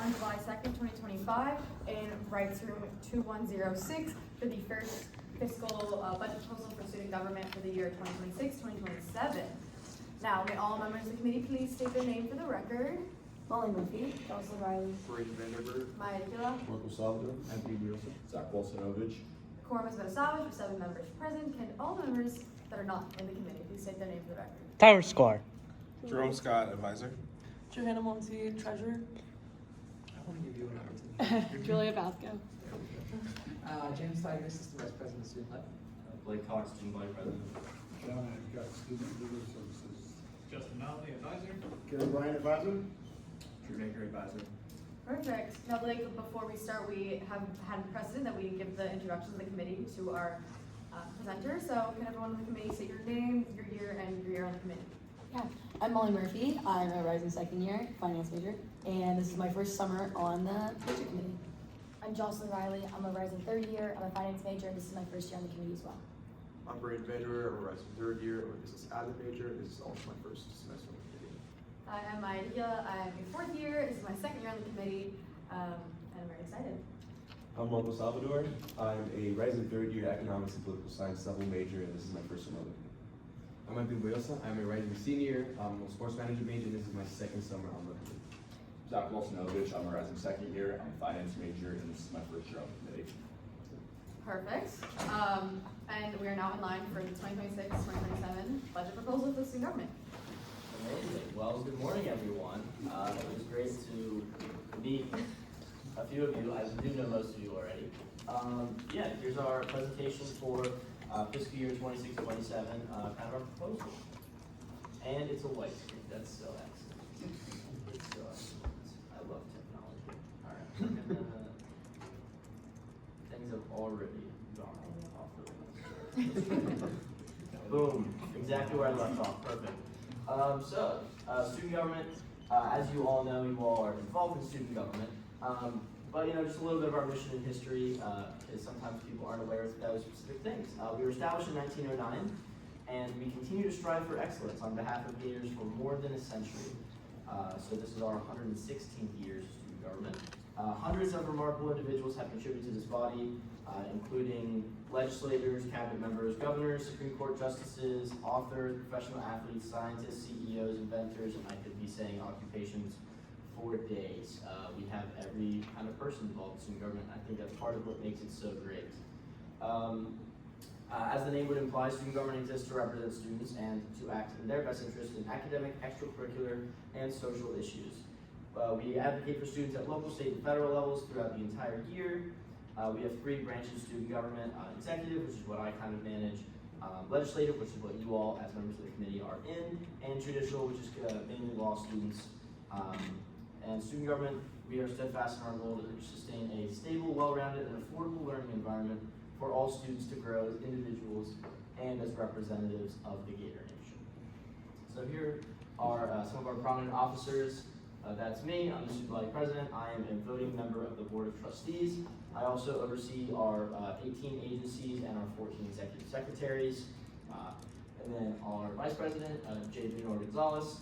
on July 2nd, 2025 in Rights Room 2106 for the first fiscal budget proposal for student government for the year 2026-2027. Now, may all members of the committee please state their name for the record. Molly Murphy, Jocelyn Riley, Brady Vanderberg, Maya Dikila. Marco Salvador, Anthony Wilson, Zach Wilsonovich. Quorum has been established with 7 members present. Can all members that are not in the committee please state their name for the record? Tyler Scar. Jerome Scott, advisor. Johanna Monti, treasurer. I want to give you an opportunity. Julia Vasco. James Tiger, Assistant Vice President of Student Life. Blake Cox, Student Body President. John Hancock, Student Legal Services. Justin Maltby, advisor. Karen Bryant, advisor. Drew Baker, advisor. Perfect. Now, Blake, before we start, we have had precedent that we give the introductions of the committee to our presenter. So can everyone on the committee state your name, your year, and your year on the committee? Yeah, I'm Molly Murphy. I'm a rising second year finance major, and this is my first summer on the budget committee. I'm Jocelyn Riley. I'm a rising third year. I'm a finance major, and this is my first year on the committee as well. I'm Brady Vanderberg, I'm a rising third year, I'm a business admin major, and this is also my first semester on the committee. I am Maya Dikila. I'm a 4th year. This is my 2nd year on the committee, and I'm very excited. I'm Marco Salvador. I'm a rising third year economics and political science double major, and this is my first summer on the committee. I'm Anthony Wilson. I'm a rising senior, I'm a sports manager major, and this is my 2nd summer on the committee. Zach Wilsonovich, I'm a rising second year, I'm a finance major, and this is my first year on the committee. Perfect. And we are now in line for the 2026-2027 budget proposal for the student government. Amazing. Well, good morning, everyone. It was great to meet a few of you. I do know most of you already. Yeah, here's our presentation for fiscal year 26-27, kind of our proposal. And it's a white screen. That's so excellent. It's so excellent. I love technology. All right. Things have already gone off the rails. Boom. Exactly where I left off. Perfect. Student government, as you all know, you all are involved in student government. But just a little bit of our mission and history, is sometimes people aren't aware of those specific things. We were established in 1909, and we continue to strive for excellence on behalf of Gators for more than a century. So this is our 116th year of student government. Hundreds of remarkable individuals have contributed to this body, including legislators, cabinet members, governors, Supreme Court justices, authors, professional athletes, scientists, CEOs, inventors, and I could be saying occupations for days. We have every kind of person involved in student government. I think that's part of what makes it so great. As the name would imply, student government exists to represent students and to act in their best interest in academic, extracurricular, and social issues. We advocate for students at local, state, and federal levels throughout the entire year. We have 3 branches of student government: executive, which is what I kind of manage, legislative, which is what you all as members of the committee are in, and judicial, which is mainly law students. And student government, we are steadfast in our goal to sustain a stable, well-rounded, and affordable learning environment for all students to grow as individuals and as representatives of the Gator Nation. So here are some of our prominent officers. That's me. I'm the student body president. I am a voting member of the board of trustees. I also oversee our 18 agencies and our 14 executive secretaries. And then our vice president, J. Bruno Gonzalez.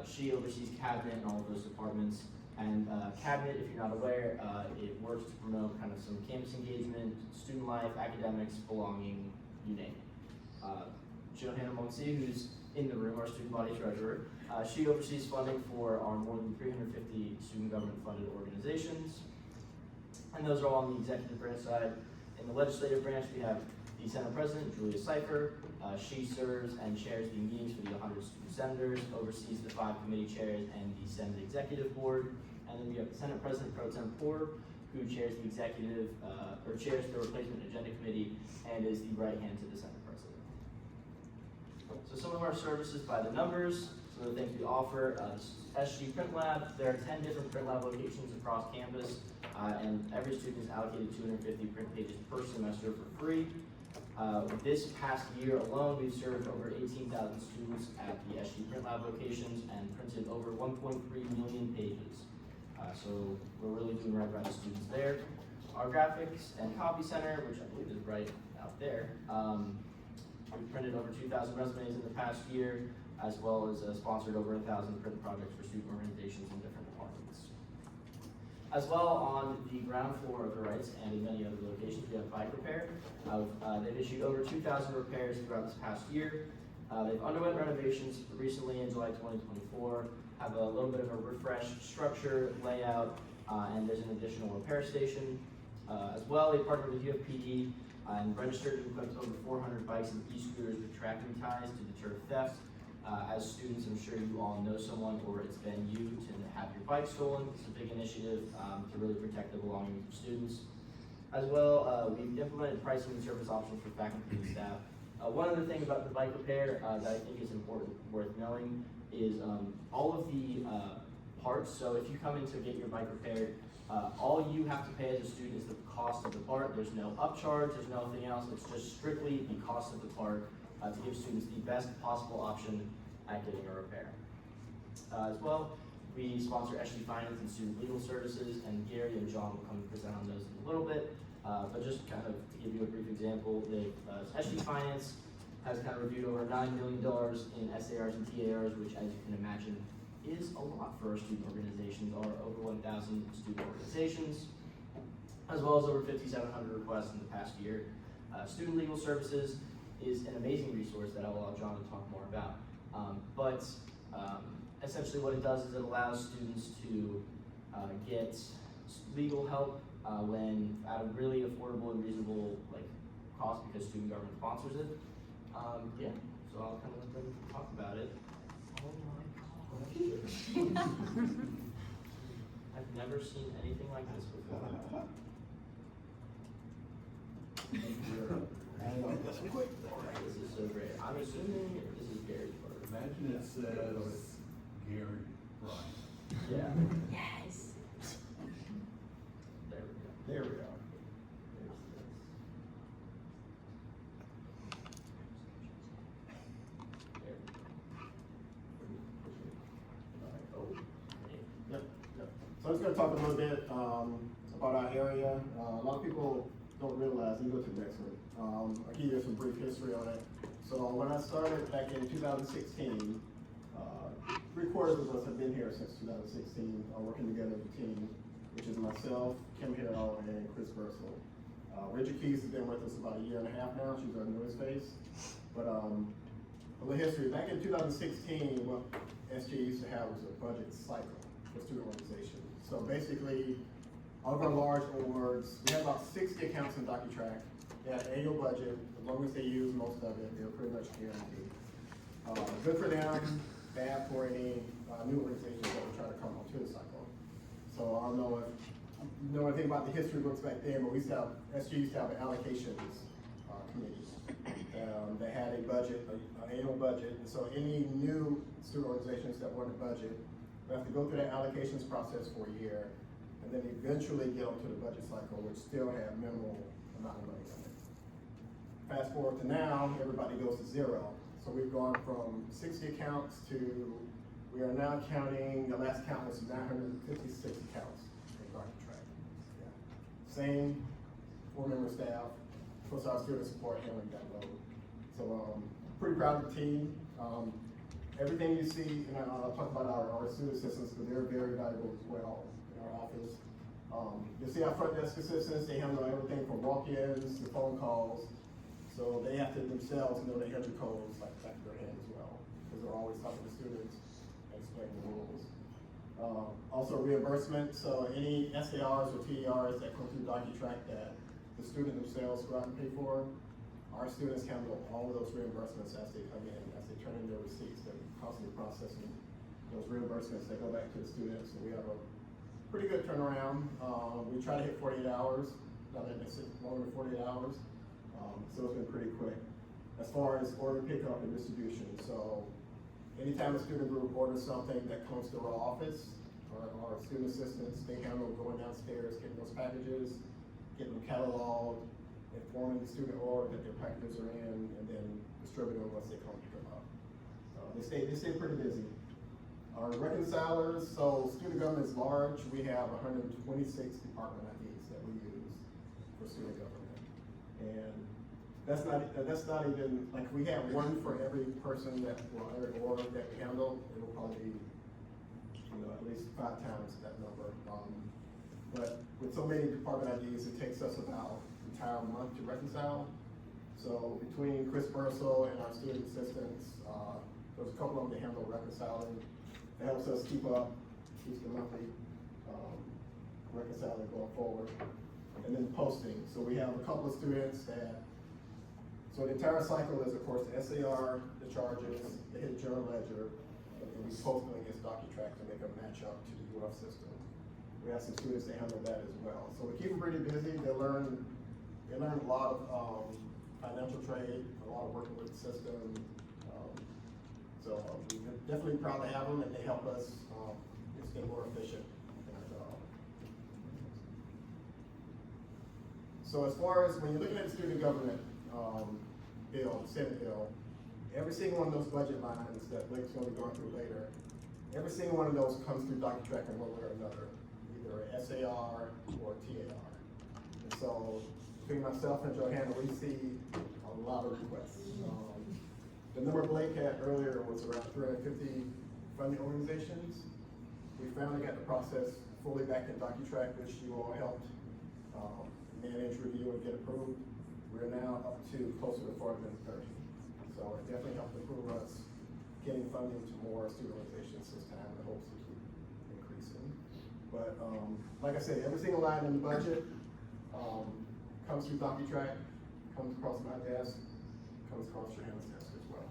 She oversees cabinet and all of those departments. And cabinet, if you're not aware, it works to promote kind of some campus engagement, student life, academics, belonging, you name it. Johanna Monsi, who's in the room, our student body treasurer. She oversees funding for our more than 350 student government funded organizations. And those are all on the executive branch side. In the legislative branch, we have the Senate President, Julia Cipher. She serves and chairs the meetings for the 100 student senators, oversees the 5 committee chairs and the Senate Executive Board. And then we have the Senate President Pro Tempore, who chairs the executive, or chairs the Replacement Agenda Committee and is the right hand to the Senate President. So some of our services by the numbers, some of the things we offer, SG Print Lab. There are 10 different print lab locations across campus, and every student is allocated 250 print pages per semester for free. This past year alone, we've served over 18,000 students at the SG Print Lab locations and printed over 1.3 million pages. So we're really doing right by the students there. Our graphics and copy center, which I believe is right out there, we've printed over 2,000 resumes in the past year, as well as sponsored over 1,000 print projects for student organizations in different departments. As well, on the ground floor of the Rights and in many other locations, we have bike repair. They've issued over 2,000 repairs throughout this past year. They've underwent renovations recently in July 2024, have a little bit of a refreshed structure, layout, and there's an additional repair station. As well, they partnered with UFPD and registered and equipped over 400 bikes and e-scooters with tracking ties to deter theft. As students, I'm sure you all know someone or it's been you to have your bike stolen. It's a big initiative to really protect the belongings of students. As well, we've implemented pricing and service options for faculty and staff. One other thing about the bike repair that I think is important, worth knowing, is all of the parts. So if you come in to get your bike repaired, all you have to pay as a student is the cost of the part. There's no upcharge, there's nothing else. It's just strictly the cost of the part to give students the best possible option at getting a repair. As well, we sponsor SGIT Finance and Student Legal Services, and Gary and John will come and present on those in a little bit. But just kind of to give you a brief example, SGIT Finance has kind of reviewed over $9 million in SARs and TARs, which, as you can imagine, is a lot for our student organizations, or over 1,000 student organizations, as well as over 5,700 requests in the past year. Student Legal Services is an amazing resource that I will allow John to talk more about. But essentially what it does is it allows students to get legal help when at a really affordable and reasonable cost, because student government sponsors it. Yeah, so I'll kind of let them talk about it. Oh my gosh. I've never seen anything like this before. This is so great. I'm assuming this is Gary's part. Imagine it says Gary Bryant. Yeah. Yes. There we go. There we go. There's this. There we go. Oh, okay. Yep. So I'm just going to talk a little bit about our area. A lot of people don't realize, you go to the next one. I'll give you some brief history on it. So when I started back in 2016, 3/4 of us have been here since 2016, working together as a team, which is myself, Kim Harrell, and Chris Bursell. Reggie Keys has been with us about 1.5 years now. She's our newest face. But a little history. Back in 2016, what SG used to have was a budget cycle for student organizations. So basically, all of our large awards, we had about 60 accounts in Docutraq. They had an annual budget. As long as they use most of it, they're pretty much guaranteed. Good for them, bad for any new organizations that were trying to come onto the cycle. So I don't know if you know anything about the history books back then, but SG used to have an allocations committee. They had a budget, an annual budget, and so any new student organizations that were in the budget would have to go through that allocations process for a year, and then eventually get onto the budget cycle, which still had minimal amount of money in it. Fast forward to now, everybody goes to zero. So we've gone from 60 accounts to, we are now counting, the last count was 956 accounts in Docutraq. Yeah. Same 4-member staff, plus our student support handling that load. So pretty proud of the team. Everything you see, and I'll talk about our student assistants, because they're very valuable as well in our office. You'll see our front desk assistants, they handle everything from walk-ins to phone calls. So they have to themselves know they have the codes like back of their hand as well, because they're always talking to students and explaining the rules. Also reimbursement, so any SARs or TARs that come through Docutraq that the student themselves go out and pay for, our students handle all of those reimbursements as they come in, as they turn in their receipts. They're constantly processing those reimbursements that go back to the students. So we have a pretty good turnaround. We try to hit 48 hours, not that it's longer than 48 hours. So it's been pretty quick. As far as order pickup and distribution, so anytime a student group orders something that comes to our office, our student assistants, they handle going downstairs, getting those packages, getting them cataloged, informing the student order that their packages are in, and then distributing them once they come pick them up. They stay pretty busy. Our reconcilers, so student government is large. We have 126 department IDs that we use for student government. And that's not even, like, we have one for every person that, well, every org that we handle. It'll probably be, at least 5 times that number. But with so many department IDs, it takes us about an entire month to reconcile. So between Chris Bursell and our student assistants, there's a couple of them that handle reconciling. It helps us keep the monthly reconciling going forward. And then posting. So we have a couple of students that, so the entire cycle is, of course, the SAR, the charges, the hidden journal ledger, and then we post them against Docutraq to make them match up to the UF system. We have some students that handle that as well. So we keep them pretty busy. They learn a lot of financial trade, a lot of working with the system. So we're definitely proud to have them, and they help us just get more efficient in our job. So as far as when you're looking at the student government bill, Senate bill, every single one of those budget lines that Blake's going to be going through later, every single one of those comes through Docutraq in one way or another, either SAR or TAR. And so between myself and Johanna, we see a lot of requests. The number Blake had earlier was around 350 funding organizations. We finally got the process fully back in Docutraq, which you all helped manage, review, and get approved. We're now up to closer to 430. So it definitely helped improve us getting funding to more student organizations this time, and hopes to keep increasing. But like I said, every single line in the budget comes through Docutraq, comes across my desk, comes across Johanna's desk as well.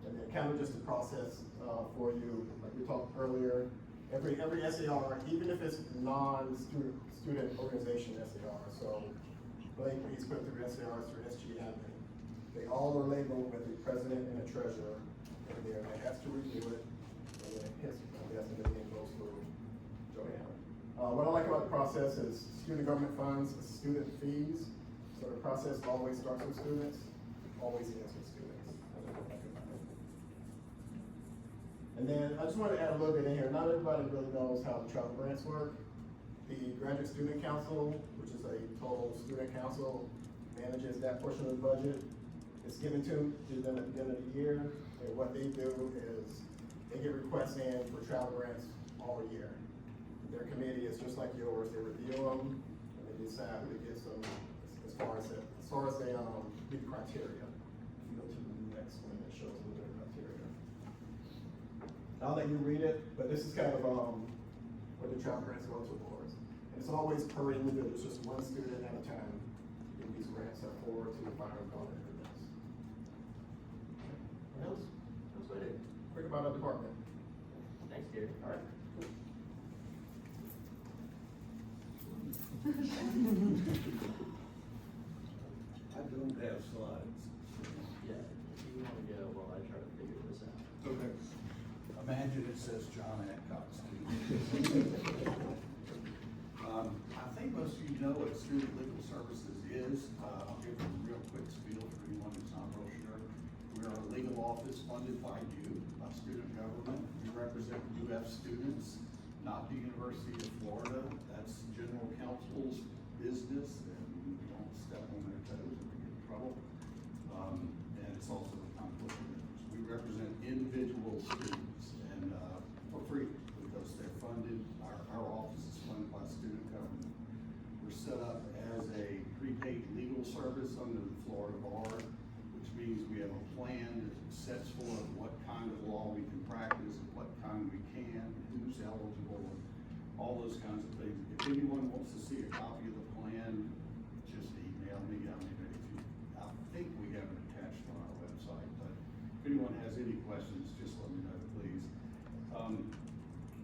And then kind of just the process for you, like we talked earlier, every SAR, even if it's non-student organization SAR, so Blake, he's put through SARs through SGIT, they all are labeled with the president and a treasurer, and there that has to review it, and then his estimate goes through Johanna. What I like about the process is student government funds, student fees, so the process always starts with students, always ends with students. And then I just want to add a little bit in here. Not everybody really knows how the travel grants work. The Graduate Student Council, which is a total student council, manages that portion of the budget. It's given to them at the end of the year, and what they do is they get requests in for travel grants all year. Their committee is just like yours. They review them, and they decide who gets them as far as they meet criteria. If you go to the next one, it shows a little bit of criteria. I'll let you read it, but this is kind of what the travel grants go towards. And it's always per individual. It's just one student at a time. And these grants are forward to the final dollar for this. That was what it. Quick about our department. Thanks, Gary. All right. I don't have slides. Yeah, if you want to go while I try to figure this out. Okay. Imagine it says John Adcox. I think most of you know what student legal services is. I'll give a real quick spiel for anyone who's not real sure. We're a legal office funded by you, by student government. We represent UF students, not the University of Florida. That's general counsel's business, and we don't step on their toes if we get in trouble. And it's also a conflict of interest. We represent individual students, and for free, because they're funded, our office is funded by student government. We're set up as a prepaid legal service under the Florida Bar, which means we have a plan that sets forth what kind of law we can practice, and what kind we can, who's eligible, and all those kinds of things. If anyone wants to see a copy of the plan, just email me. I mean, I think we have it attached on our website, but if anyone has any questions, just let me know, please.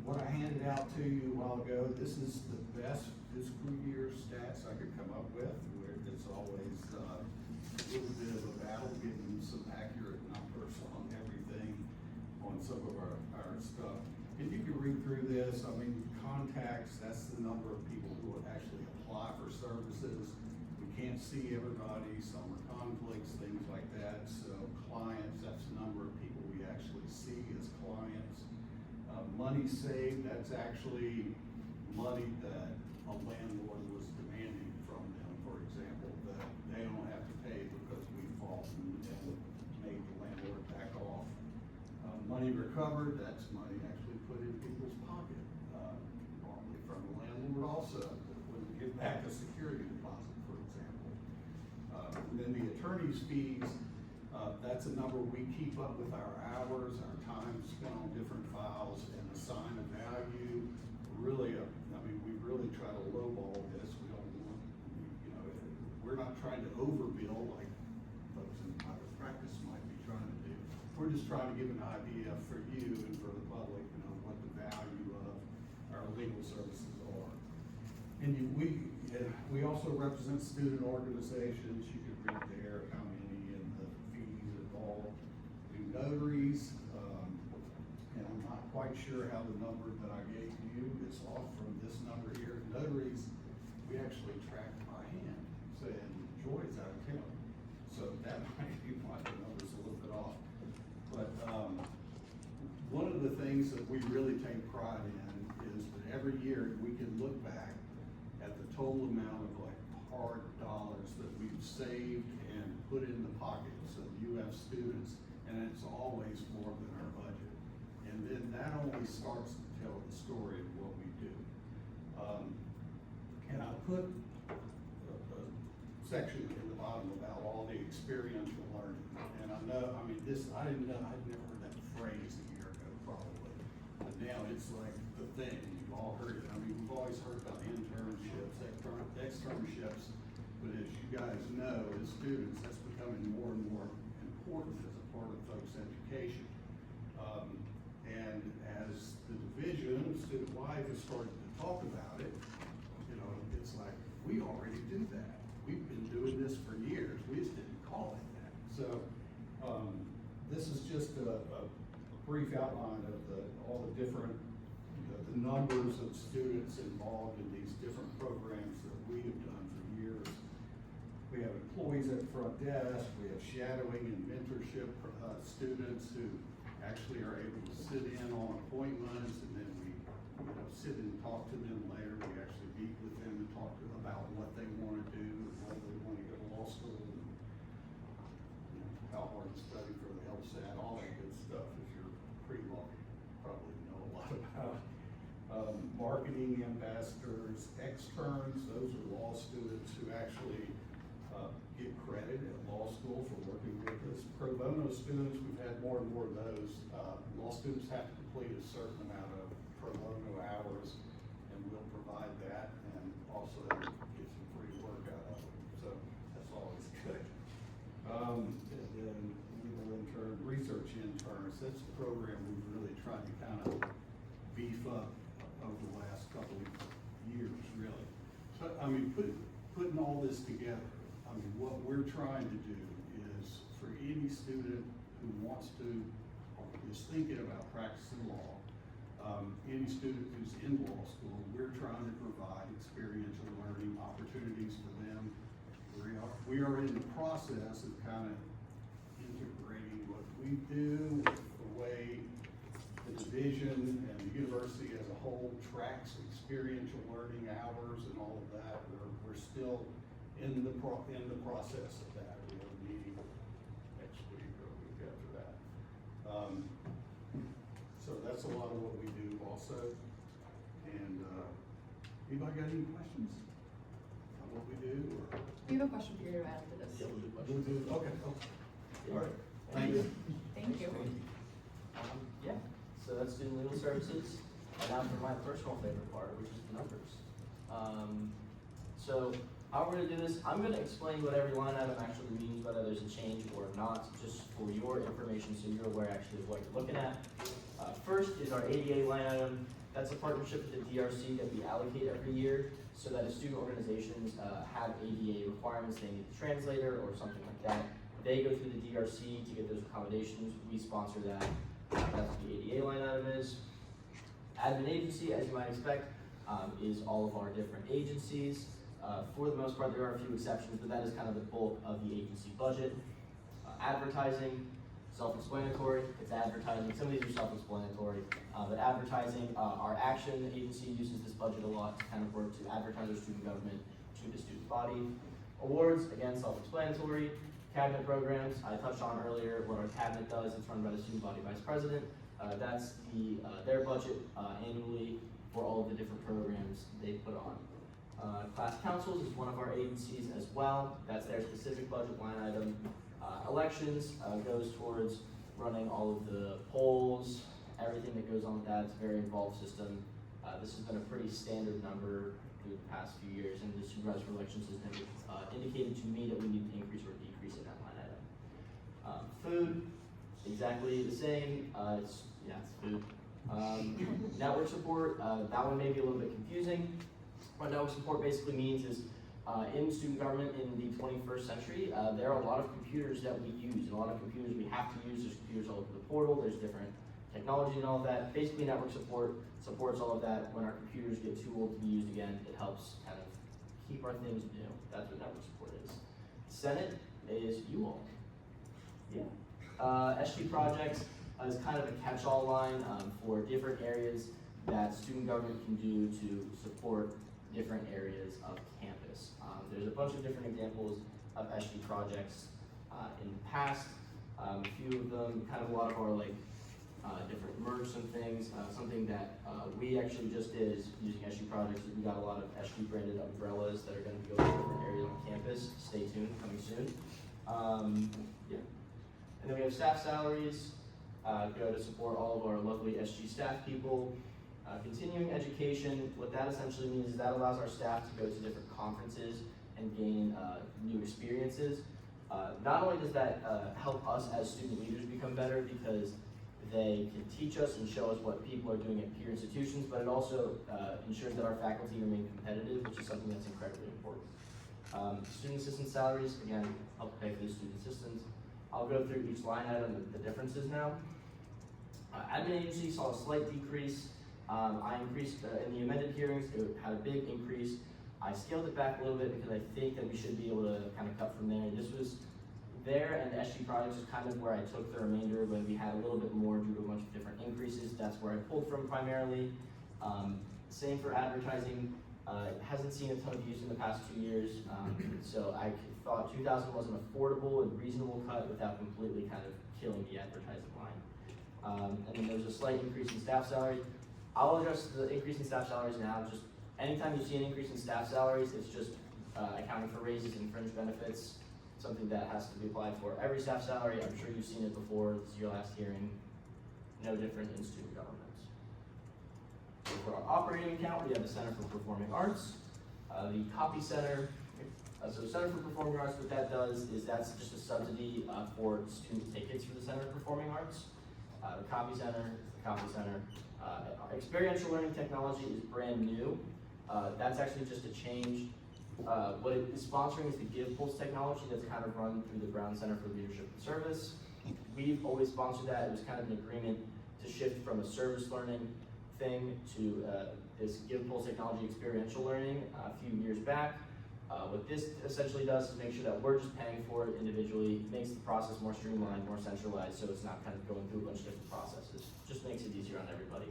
What I handed out to you a while ago, this is the best fiscal year stats I could come up with, where it's always a little bit of a battle getting some accurate numbers on everything, on some of our stuff. If you can read through this, I mean, contacts, that's the number of people who would actually apply for services. We can't see everybody, some are conflicts, things like that. So clients, that's the number of people we actually see as clients. Money saved, that's actually money that a landlord was demanding from them, for example, that they don't have to pay because we fought and made the landlord back off. Money recovered, that's money actually put in people's pockets. also would give back a security deposit, for example. And then the attorney's fees, that's a number we keep up with our hours, our time spent on different files, and assign a value. Really, we really try to lowball this. We don't want, we're not trying to overbill like folks in private practice might be trying to do. We're just trying to give an idea for you and for the public, what the value of our legal services are. And we also represent student organizations. You can read there how many and the fees involved. Do notaries, and I'm not quite sure how the number that I gave you is off from this number here. Notaries, we actually track by hand, saying Joy's out of town. So that might be why the number's a little bit off. But one of the things that we really take pride in is that every year we can look back at the total amount of hard dollars that we've saved and put in the pockets of UF students, and it's always more than our budget. And then that only starts to tell the story of what we do. And I put a section in the bottom about all the experiential learning. And I know, I didn't know, I'd never heard that phrase a year ago probably. But now it's like the thing, you've all heard it. We've always heard about internships, externships, but as you guys know, as students, that's becoming more and more important as a part of folks' education. And as the division, Student Life has started to talk about it, it's like, we already do that. We've been doing this for years. We just didn't call it that. So this is just a brief outline of all the different, the numbers of students involved in these different programs that we have done for years. We have employees at the front desk. We have shadowing and mentorship students who actually are able to sit in on appointments, and then we sit and talk to them later. We actually meet with them and talk to them about what they want to do, and whether they want to go to law school, and how hard to study for the LSAT, all that good stuff. If you're pre-law, you probably know a lot about. Marketing ambassadors, externs, those are law students who actually get credit at law school for working with us. Pro bono students, we've had more and more of those. Law students have to complete a certain amount of pro bono hours, and we'll provide that, and also get some free work out of them. So that's always good. And then legal intern, research interns, that's a program we've really tried to kind of beef up over the last couple of years, really. So, putting all this together, what we're trying to do is for any student who wants to, or is thinking about practicing law, any student who's in law school, we're trying to provide experiential learning opportunities for them. We are in the process of kind of integrating what we do with the way the division and the university as a whole tracks experiential learning hours and all of that. We're still in the process of that. We have a meeting next week or a week after that. So that's a lot of what we do also. And anybody got any questions on what we do? Or? We have a question for you after this. Yeah, we'll do Okay. questions. All right. Thank you. Thank you. Yeah, so that's student legal services. And now for my personal favorite part, which is the numbers. So how we're gonna do this, I'm gonna explain what every line item actually means, whether there's a change or not, just for your information so you're aware actually of what you're looking at. First is our ADA line item. That's a partnership with the DRC that we allocate every year so that if student organizations have ADA requirements, they need a translator or something like that. They go through the DRC to get those accommodations. We sponsor that. That's what the ADA line item is. Admin agency, as you might expect, is all of our different agencies. For the most part, there are a few exceptions, but that is kind of the bulk of the agency budget. Advertising, self-explanatory. It's advertising. Some of these are self-explanatory, but advertising, our action agency uses this budget a lot to kind of work to advertise our student government to the student body. Awards, again, self-explanatory. Cabinet programs, I touched on earlier what our cabinet does. It's run by the student body vice president. That's their budget annually for all of the different programs they put on. Class councils is one of our agencies as well. That's their specific budget line item. Elections goes towards running all of the polls, everything that goes on with that. It's a very involved system. This has been a pretty standard number through the past few years, and the supervisor for elections has never indicated to me that we need to increase or decrease in that line item. Food, exactly the same. It's food. Network support, that one may be a little bit confusing. What network support basically means is in student government in the 21st century, there are a lot of computers that we use, and a lot of computers we have to use. There's computers all over the portal, there's different technology and all of that. Basically, network support supports all of that. When our computers get too old to be used again, it helps kind of keep our things new. That's what network support is. Senate is you all. Yeah. SG projects is kind of a catch-all line for different areas that student government can do to support different areas of campus. There's a bunch of different examples of SG projects in the past. A few of them, kind of a lot of our different merge some things. Something that we actually just did is using SG projects. We got a lot of SG branded umbrellas that are going to go to different areas on campus. Stay tuned, coming soon. Yeah. And then we have staff salaries, go to support all of our lovely SG staff people. Continuing education, what that essentially means is that allows our staff to go to different conferences and gain new experiences. Not only does that help us as student leaders become better because they can teach us and show us what people are doing at peer institutions, but it also ensures that our faculty remain competitive, which is something that's incredibly important. Student assistant salaries, again, help pay for the student assistants. I'll go through each line item, the differences now. Admin agency saw a slight decrease. I increased, in the amended hearings, it had a big increase. I scaled it back a little bit because I think that we should be able to kind of cut from there. This was there, and the SG projects is kind of where I took the remainder when we had a little bit more due to a bunch of different increases. That's where I pulled from primarily. Same for advertising. It hasn't seen a ton of use in the past 2 years, so I thought 2,000 was an affordable and reasonable cut without completely kind of killing the advertising line. And then there's a slight increase in staff salaries. I'll address the increase in staff salaries now. Just anytime you see an increase in staff salaries, it's just accounting for raises and fringe benefits, something that has to be applied for every staff salary. I'm sure you've seen it before. This is your last hearing. No different in student governments. So for our operating account, we have the Center for Performing Arts, the Copy Center. So Center for Performing Arts, what that does is that's just a subsidy for student tickets for the Center for Performing Arts. The Copy Center, Experiential Learning technology is brand new. That's actually just a change. What it is sponsoring is the Give Pulse technology that's kind of run through the Brown Center for Leadership and Service. We've always sponsored that. It was kind of an agreement to shift from a service learning thing to this Give Pulse technology experiential learning a few years back. What this essentially does is make sure that we're just paying for it individually, makes the process more streamlined, more centralized, so it's not kind of going through a bunch of different processes. Just makes it easier on everybody.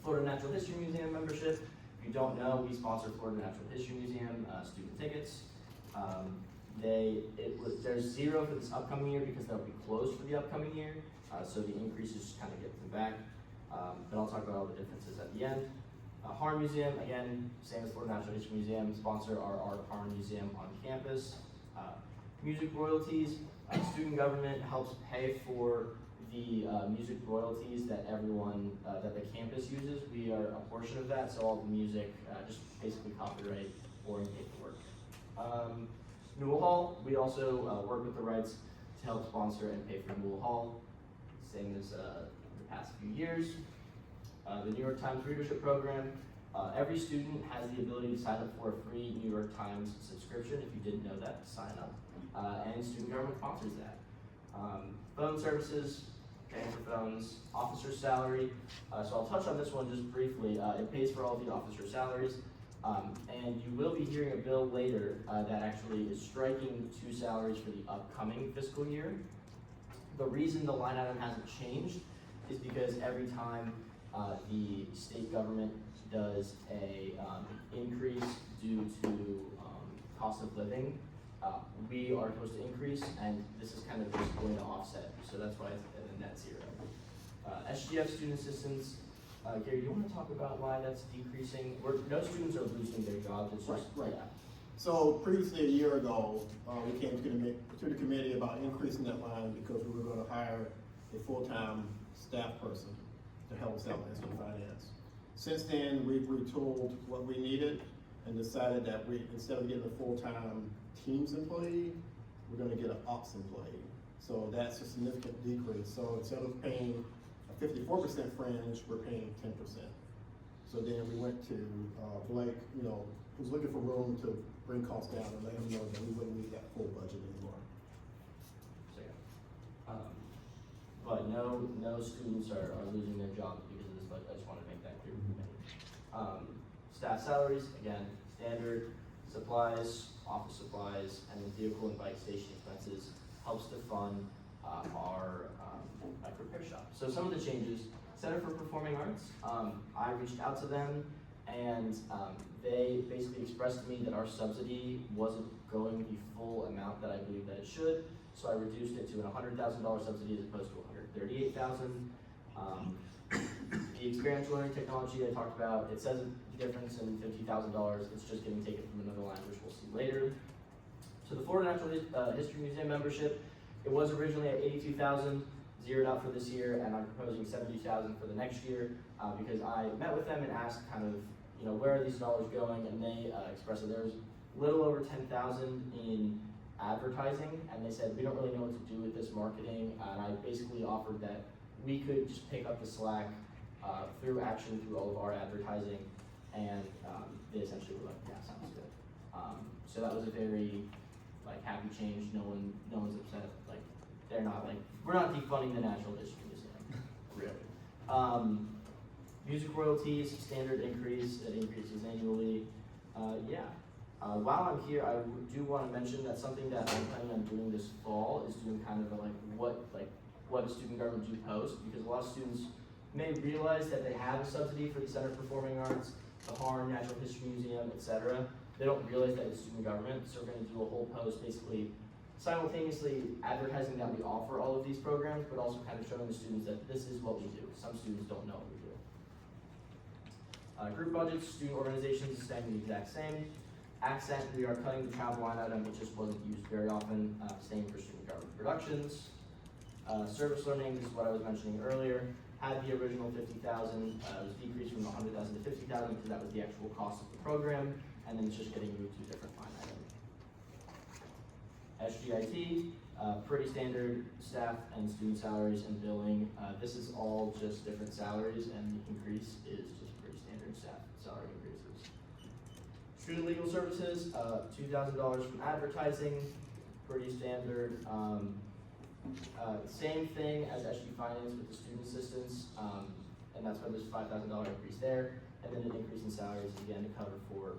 Florida Natural History Museum membership. If you don't know, we sponsor Florida Natural History Museum student tickets. There's zero for this upcoming year because they'll be closed for the upcoming year, so the increases kind of get them back. But I'll talk about all the differences at the end. Harn Museum, again, same as Florida Natural History Museum, sponsor our Art Harn Museum on campus. Music royalties, student government helps pay for the music royalties that everyone, that the campus uses. We are a portion of that, so all the music, just basically copyright or paperwork. Newell Hall, we also work with the Rights to help sponsor and pay for Newell Hall, same as the past few years. The New York Times Readership Program. Every student has the ability to sign up for a free New York Times subscription. If you didn't know that, sign up. And student government sponsors that. Phone services, paying for phones, officer salary. So I'll touch on this one just briefly. It pays for all of the officer salaries. And you will be hearing a bill later that actually is striking 2 salaries for the upcoming fiscal year. The reason the line item hasn't changed is because every time the state government does a increase due to cost of living, we are supposed to increase, and this is kind of just going to offset, so that's why it's a net zero. SGF student assistance, Gary, do you want to talk about why that's decreasing? No students are losing their jobs, it's just, Right. yeah. So previously, a year ago, we came to the committee about increasing that line because we were gonna hire a full-time staff person to help us out in finance. Since then, we've retooled what we needed and decided that instead of getting a full-time Teams employee, we're gonna get an ops employee. So that's a significant decrease. So instead of paying a 54% fringe, we're paying 10%. So then we went to Blake, who's looking for room to bring costs down and let him know that we wouldn't need that full budget anymore. So, yeah. But no students are losing their jobs because of this budget. I just want to make that clear to the committee. Staff salaries, again, standard. Supplies, office supplies, and the vehicle and bike station expenses helps to fund our bike repair shop. So some of the changes, Center for Performing Arts, I reached out to them and they basically expressed to me that our subsidy wasn't going the full amount that I believe that it should. So I reduced it to a $100,000 subsidy as opposed to $138,000. The experiential learning technology I talked about, it says a difference in $50,000. It's just getting taken from another line, which we'll see later. So the Florida Natural History Museum membership, it was originally at $82,000, zeroed out for this year, and I'm proposing $70,000 for the next year because I met with them and asked kind of, where are these dollars going, and they expressed that there's a little over $10,000 in advertising, and they said we don't really know what to do with this marketing, and I basically offered that we could just pick up the slack through action through all of our advertising, and they essentially were like, yeah, sounds good. So that was a very happy change. No one's upset. They're not we're not defunding the Natural History Museum, really. Music royalties, standard increase. It increases annually. While I'm here, I do want to mention that something that I'm planning on doing this fall is doing kind of what does student government do post, because a lot of students may realize that they have a subsidy for the Center for Performing Arts, the Harn Natural History Museum, etc. They don't realize that it's student government, so we're going to do a whole post basically simultaneously advertising that we offer all of these programs, but also kind of showing the students that this is what we do. Some students don't know what we do. Group budgets, student organizations, staying the exact same. Accent, we are cutting the travel line item, which just wasn't used very often, same for student government productions. Service learning, this is what I was mentioning earlier, had the original $50,000, it was decreased from $100,000 to $50,000 because that was the actual cost of the program, and then it's just getting moved to a different line item. SGIT, pretty standard staff and student salaries and billing. This is all just different salaries, and the increase is just pretty standard staff salary increases. Student legal services, $2,000 from advertising, pretty standard. Same thing as SG Finance with the student assistance, and that's why there's a $5,000 increase there, and then an increase in salaries again to cover for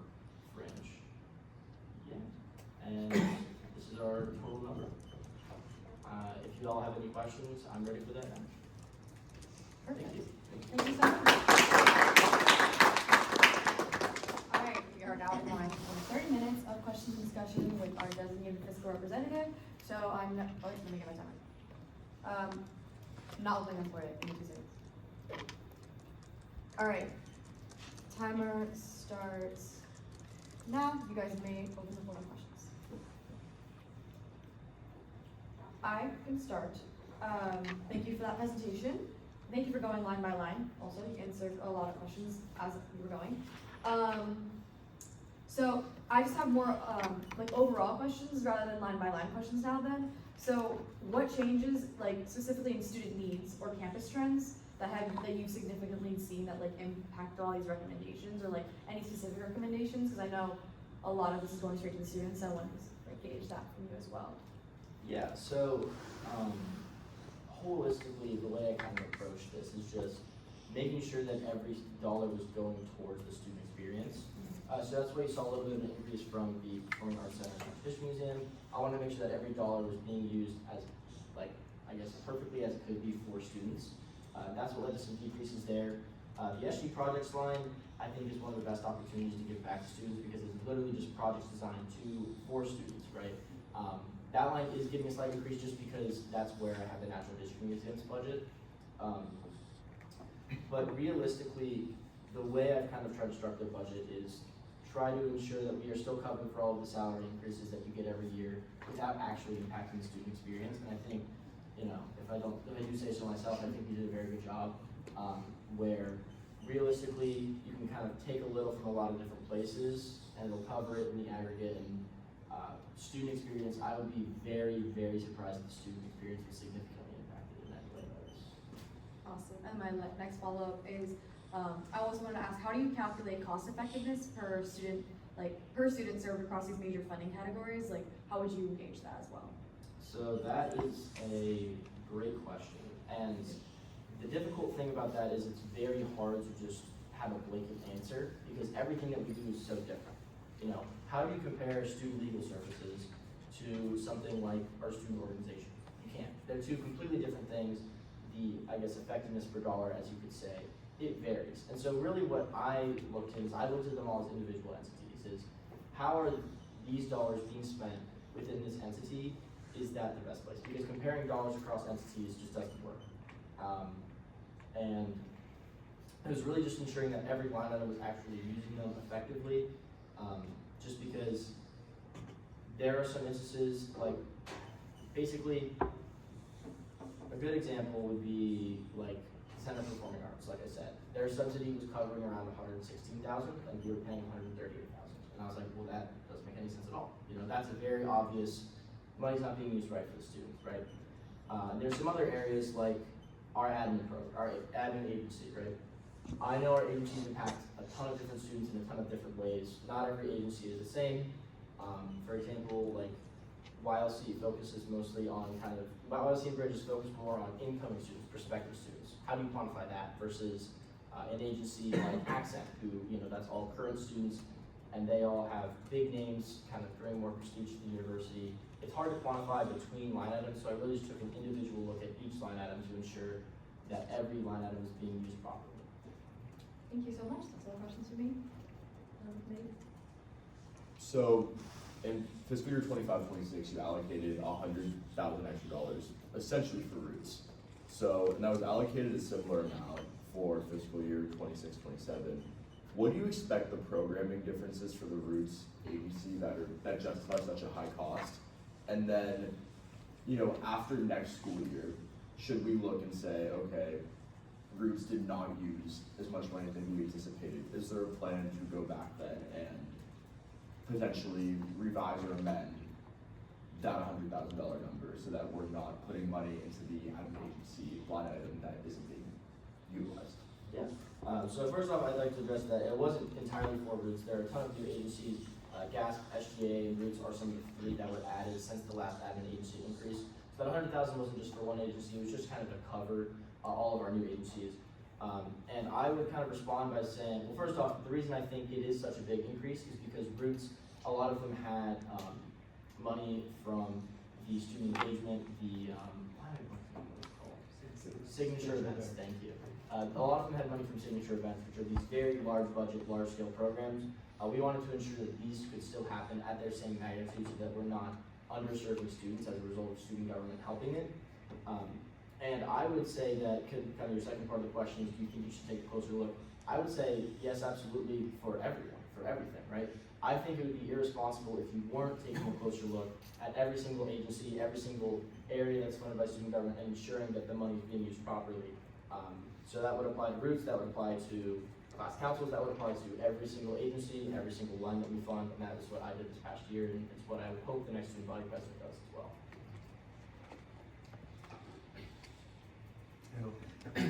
fringe. Yeah, and this is our total number. If you all have any questions, I'm ready for that now. Perfect. Thank you. Thank you so much. All right, we are now in line for 30 minutes of questions and discussion with our designated fiscal representative. So let me get my timer. Not looking for it. Give me 2 seconds. All right, timer starts now. You guys may open the floor to questions. I can start. Thank you for that presentation. Thank you for going line by line. Also, you answered a lot of questions as we were going. So I just have more overall questions rather than line by line questions now then. So what changes, specifically in student needs or campus trends that you've significantly seen that impact all these recommendations, or any specific recommendations? Because I know a lot of this is going straight to the students, so I want to gauge that from you as well. Yeah, so holistically, the way I kind of approach this is just making sure that every dollar was going towards the student experience. So that's why you saw a little bit of an increase from the Performing Arts Center and History Museum. I want to make sure that every dollar was being used as, perfectly as it could be for students. That's what led to some decreases there. The SG projects line, I think, is one of the best opportunities to give back to students because it's literally just projects designed for students, right? That line is getting a slight increase just because that's where I have the Natural History Museum's budget. But realistically, the way I've kind of tried to structure the budget is try to ensure that we are still covering for all of the salary increases that you get every year without actually impacting the student experience. And I think, if I do say so myself, I think we did a very good job, where realistically, you can kind of take a little from a lot of different places and it'll cover it in the aggregate. And student experience, I would be very, very surprised if the student experience was significantly impacted in any way by this. Awesome. And my next follow-up is, I also want to ask, how do you calculate cost effectiveness per student served across these major funding categories? Like, how would you gauge that as well? So that is a great question. And the difficult thing about that is it's very hard to just have a blanket answer because everything that we do is so different. How do you compare student legal services to something like our student organization? You can't. They're two completely different things. The, effectiveness per dollar, as you could say, it varies. And so really what I looked at is I looked at them all as individual entities. Is how are these dollars being spent within this entity? Is that the best place? Because comparing dollars across entities just doesn't work. And it was really just ensuring that every line item was actually using them effectively. Just because there are some instances, like basically a good example would be like Center for Performing Arts. Like I said, their subsidy was covering around $116,000, and we were paying $138,000. And I was like, well, that doesn't make any sense at all. That's a very obvious. Money's not being used right for the students, right? There's some other areas like our admin agency, right? I know our agencies impact a ton of different students in a ton of different ways. Not every agency is the same. For example, like YLC focuses mostly on YLC and Bridges focus more on incoming students, prospective students. How do you quantify that versus an agency like Accent, who, that's all current students, and they all have big names, kind of bring more prestige to the university. It's hard to quantify between line items, so I really just took an individual look at each line item to ensure that every line item is being used properly. Thank you so much. That's all the questions for me. Nate? So in fiscal year 25-26, you allocated $100,000 extra dollars essentially for roots. So, and that was allocated a similar amount for fiscal year 26-27. What do you expect the programming differences for the roots agency that justify such a high cost? And then, after next school year, should we look and say, okay, Roots did not use as much money as we anticipated? Is there a plan to go back then and potentially revise or amend that $100,000 number so that we're not putting money into the admin agency line item that isn't being utilized? Yeah. So first off, I'd like to address that it wasn't entirely for Roots. There are a ton of new agencies. GASP, SGA, and Roots are some of the three that were added since the last admin agency increase. So that $100,000 wasn't just for one agency, it was just kind of to cover all of our new agencies. And I would kind of respond by saying, well, first off, the reason I think it is such a big increase is because Roots, a lot of them had money from the student engagement, the signature events, thank you. A lot of them had money from signature events, which are these very large budget, large scale programs. We wanted to ensure that these could still happen at their same magnitude so that we're not underserving students as a result of student government helping it. And I would say that, kind of your second part of the question is, do you think you should take a closer look? I would say yes, absolutely, for everyone, for everything, right? I think it would be irresponsible if you weren't taking a closer look at every single agency, every single area that's funded by student government, and ensuring that the money is being used properly. So that would apply to Roots, that would apply to class councils, that would apply to every single agency, every single line that we fund, and that is what I did this past year, and it's what I would hope the next student body president does as well.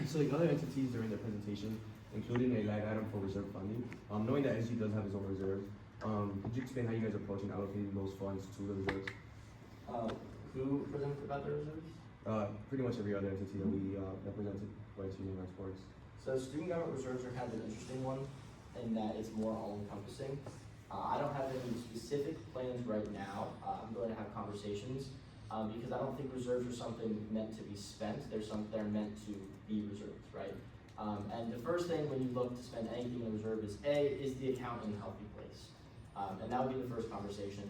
So the other entities during the presentation, including a line item for reserve funding, knowing that SG does have its own reserve, could you explain how you guys are approaching allocating those funds to the reserves? Who presented about the reserves? Pretty much every other entity that we represented by Student Rights Boards. So student government reserves are kind of an interesting one in that it's more all-encompassing. I don't have any specific plans right now. I'm going to have conversations because I don't think reserves are something meant to be spent. They're meant to be reserves, right? And the first thing when you look to spend anything in reserve is is the account in a healthy place? And that would be the first conversation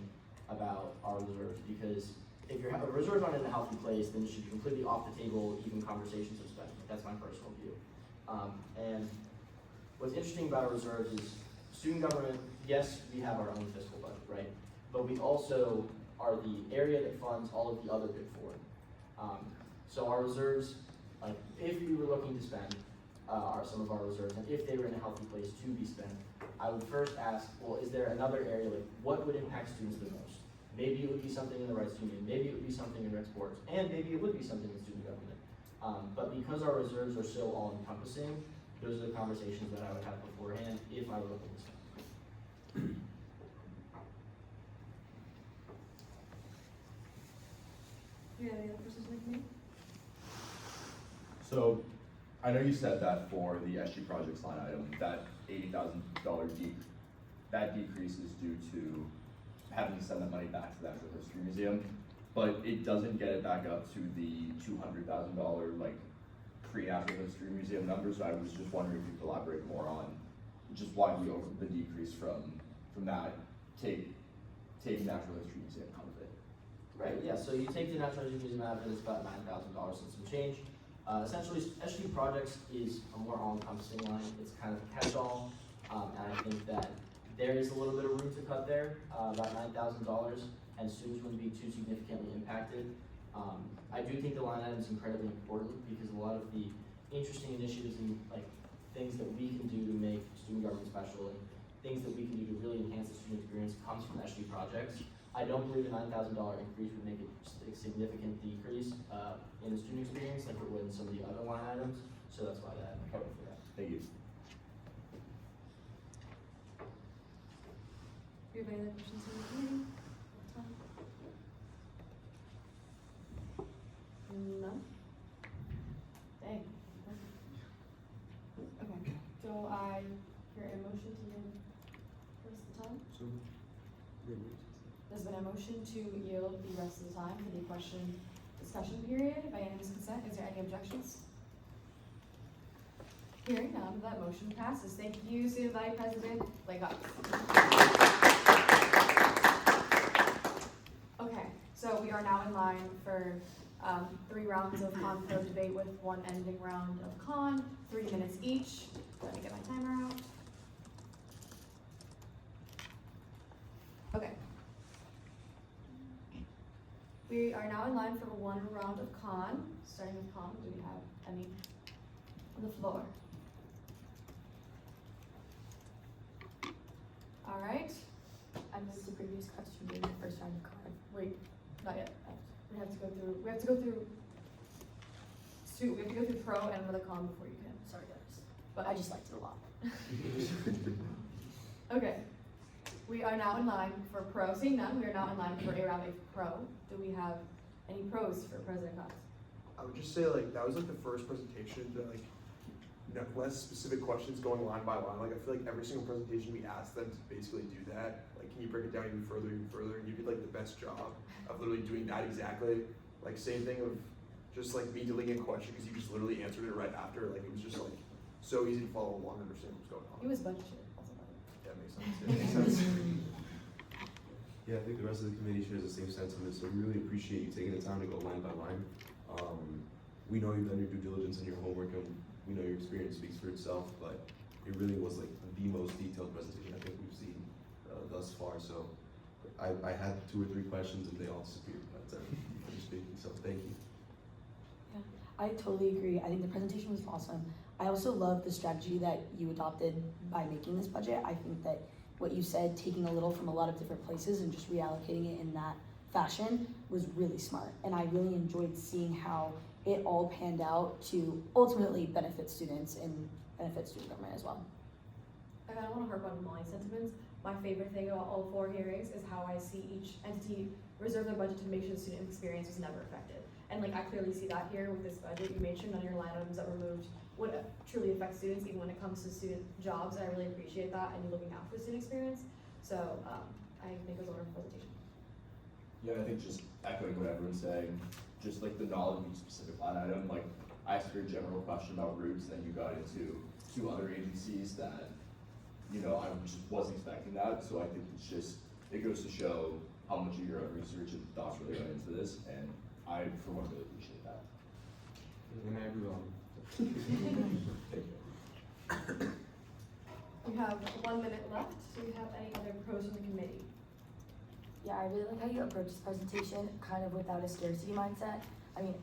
about our reserves, because if your reserves aren't in a healthy place, then it should be completely off the table, even conversations of spending. That's my personal view. And what's interesting about our reserves is student government, yes, we have our own fiscal budget, right? But we also are the area that funds all of the other big four. So our reserves, like if we were looking to spend are some of our reserves, and if they were in a healthy place to be spent, I would first ask, well, is there another area, like what would impact students the most? Maybe it would be something in the rights union, maybe it would be something in rec sports, and maybe it would be something in student government. But because our reserves are so all-encompassing, those are the conversations that I would have beforehand if I were looking to spend. Do you have any other questions like me? So, I know you said that for the SG projects line item, that $80,000 that decrease is due to having to send that money back to the Natural History Museum, but it doesn't get it back up to the $200,000 like pre-Natural History Museum numbers. So I was just wondering if you could elaborate more on just why the decrease from that taking Natural History Museum out of it. Right, yeah, so you take the Natural History Museum out of it, it's about $9,000 and some change. Essentially, SG projects is a more all-encompassing line. It's kind of a catch-all, and I think that there is a little bit of room to cut there, about $9,000, and students wouldn't be too significantly impacted. I do think the line item is incredibly important because a lot of the interesting initiatives and like things that we can do to make student government special and things that we can do to really enhance the student experience comes from SG projects. I don't believe a $9,000 increase would make a significant decrease in the student experience like it would in some of the other line items, so that's why that I covered for that. Thank you. Do you have any other questions from the committee? No? Dang. Okay, so I hear a motion to yield the rest of the time? There's been a motion to yield the rest of the time for the question discussion period by unanimous consent. Is there any objections? Hearing none, that motion passes. Thank you, Student Vice President Legox. Okay, so we are now in line for 3 rounds of con pro debate with 1 ending round of con, 3 minutes each. Let me get my timer out. Okay. We are now in line for 1 round of con. Starting with con, do we have any on the floor? All right. I moved the previous question during the first round of con. Wait, not yet. We have to go through pro and another con before you can. Sorry, guys. But I just liked it a lot. Okay. We are now in line for pro. Seeing none, we are now in line for a round of pro. Do we have any pros for President Cox? I would just say like that was like the first presentation to like less specific questions going line by line. Like I feel like every single presentation we asked them to basically do that. Like, can you break it down even further, and you did like the best job of literally doing that exactly. Like same thing of just like me deleting a question because you just literally answered it right after. Like it was just like so easy to follow along and understand what's going on. It was budgeted. Yeah, it makes sense. It makes sense. Yeah, I think the rest of the committee shares the same sentiment, so we really appreciate you taking the time to go line by line. We know you've done your due diligence and your homework, and we know your experience speaks for itself, but it really was like the most detailed presentation I think we've seen thus far, so I had 2 or 3 questions and they all disappeared by the time you finished speaking, so thank you. Yeah, I totally agree. I think the presentation was awesome. I also love the strategy that you adopted by making this budget. I think that what you said, taking a little from a lot of different places and just reallocating it in that fashion was really smart. And I really enjoyed seeing how it all panned out to ultimately benefit students and benefit student government as well. I don't want to harp on Molly's sentiments. My favorite thing about all 4 hearings is how I see each entity reserve their budget to make sure the student experience was never affected. And like I clearly see that here with this budget. You made sure none of your line items that were moved would truly affect students, even when it comes to student jobs. And I really appreciate that, and you looking out for the student experience. So I think it was a wonderful presentation. Yeah, I think just echoing what everyone's saying, just like the knowledge of each specific line item, like I asked her a general question about roots, and then you got into 2 other agencies that, you know, I just wasn't expecting that. So I think it's just, it goes to show how much of your own research and thoughts really went into this, and I, for one, really appreciate that. And I agree on the We have 1 minute left. Do we have any other pros from the committee? Yeah, I really like how you approach this presentation, kind of without a scarcity mindset. I mean,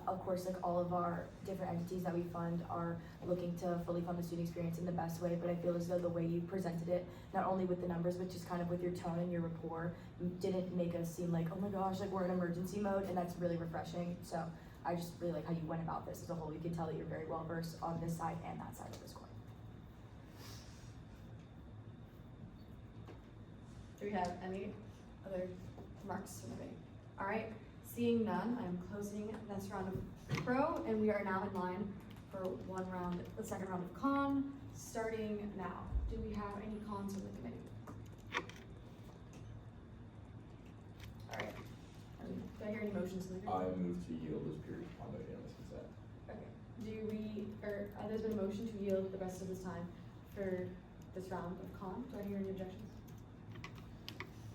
of course, like all of our different entities that we fund are looking to fully fund the student experience in the best way, but I feel as though the way you presented it, not only with the numbers, but just kind of with your tone and your rapport, didn't make us seem like, oh my gosh, like we're in emergency mode, and that's really refreshing. So I just really like how you went about this as a whole. You can tell that you're very well versed on this side and that side of this coin. Do we have any other remarks from the committee? All right, seeing none, I'm closing this round of pro, and we are now in line for the second round of con, starting now. Do we have any cons from the committee? All right, do I hear any motions from the I committee? move to yield this period of time by unanimous consent. Okay, there's been a motion to yield the rest of this time for this round of con. Do I hear any objections?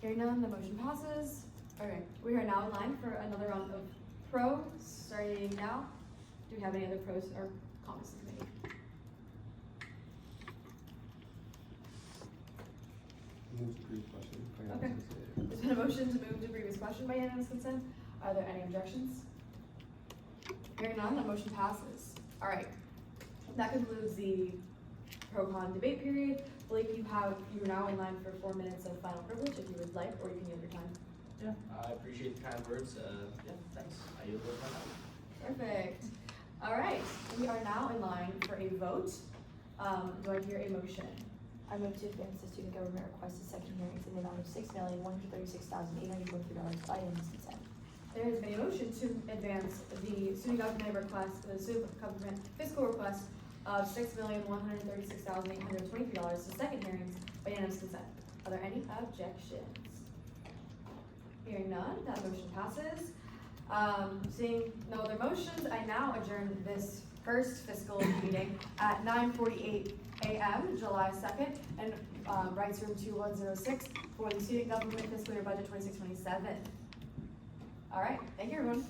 Hearing none, the motion passes. Okay, we are now in line for another round of pro, starting now. Do we have any other pros or cons in the committee? Move to previous question. Okay. There's been a motion to move to previous question by unanimous consent. Are there any objections? Hearing none, the motion passes. All right, that concludes the pro-con debate period. Blake, you're now in line for 4 minutes of final privilege if you would like, or you can yield your time. Yeah, I appreciate the kind words. Yeah, thanks. I yield my time. Perfect. All right, we are now in line for a vote. Do I hear a motion? I move to advance the student government request to second hearings in the amount of $6,136,823 by unanimous consent. There has been a motion to advance the student government request, the student government fiscal request of $6,136,823 to second hearings by unanimous consent. Are there any objections? Hearing none, that motion passes. Seeing no other motions, I now adjourn this first fiscal meeting at 9:48 a.m. July 2nd, and Rights Room 2106 for the student government fiscal year budget 26-27. All right, thank you everyone.